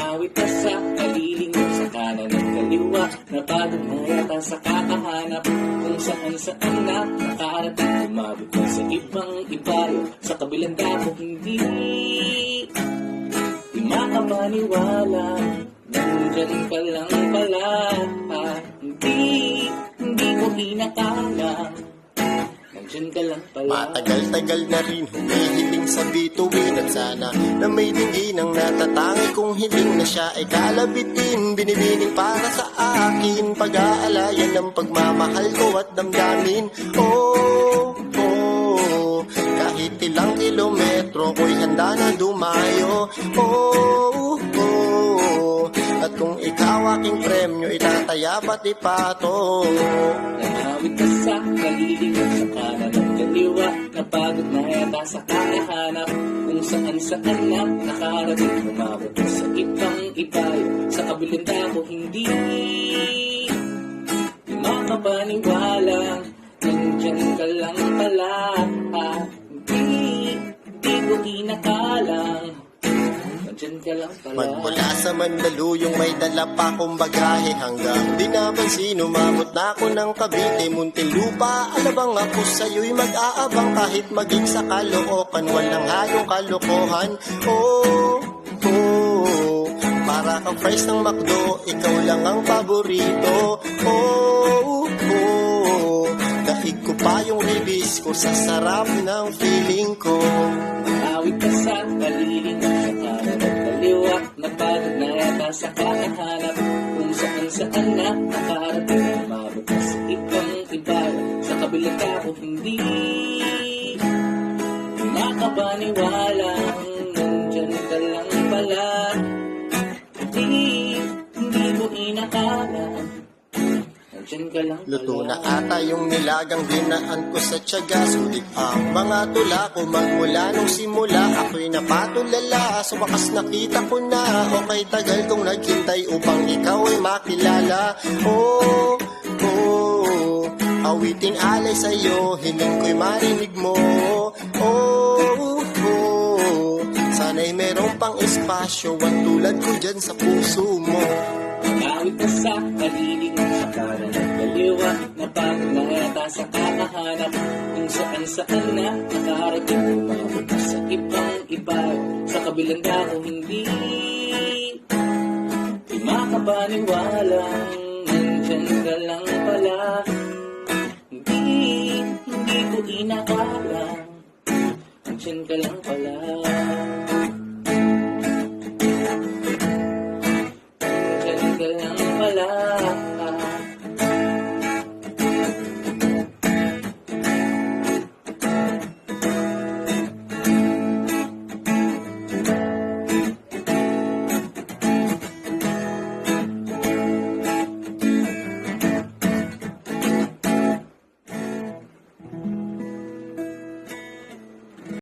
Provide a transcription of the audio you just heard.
Awit ka sa kaliling mo sa kanan at kaliwa, napagod na yata sa kakahanap kung saan na nakarating. Umabot ka sa ibang ibayo, sa kabilang dako hindi makapaniwala. Nandyan ka lang pala, hindi ko inakala. Nandyan ka lang pala. Matagal-tagal na rin humihiling sa bituin at sana na may tingin ang natatangi kong hiling na siya ay kalabitin. Binibining para sa akin, pag-aalayan ng pagmamahal ko at damdamin. Oh, oh, kahit ilang kilometro ko'y handa na dumayo. Oh, oh, at kung ikaw aking premyo, itataya ba't ipato? Nanawid ka sa kaliling mo sa kanan at kaliwa, napagod na yata sa kakahanap kung saan na nakarating. Umabot ka sa ibang ibayo, sa kabilang dako hindi makapaniwala. Nandyan ka lang pala, hindi ko inakalang. Nandyan ka lang pala. Magmula sa Mandaluyong may dala pa kong bagahe, hanggang di napansin umabot na ako ng Cavite, Muntinlupa. Alabang ako sa'yo'y mag-aabang kahit maging sa Caloocan, walang halong kalokohan. Oh, oh, para kang fries ng McDo, ikaw lang ang paborito. Oh, oh, daig ko pa yung ribis ko sa sarap ng feeling ko. Awit ka sa kaliling mo sa kanan at kaliwa, napagod na yata sa kakahanap kung saan na nakarating. Umabot ka sa ibang ibayo, sa kabilang dako hindi makapaniwala. Nandyan ka lang pala, hindi ko inakala. Nandyan ka lang pala. Luto na ata yung nilagang dinaan ko sa tiyaga. Sulit ang mga tula ko magmula nung simula. Ako'y napatulala, sa wakas nakita ko na. Okay, tagal kong naghintay upang ikaw ay makilala. Oh, oh, awiting alay sa'yo, hiling ko'y marinig mo. Oh, oh, sana'y merong pang espasyo at tulad ko dyan sa puso mo. Awit ka sa kaliling mo sa kanan at kaliwa, napagod na yata sa kakahanap kung saan na nakarating. Umabot ka sa ibang ibayo, sa kabilang dako hindi makapaniwala. Nandyan ka lang pala, hindi ko inakala. Nandyan ka lang pala. Nandyan ka lang pala.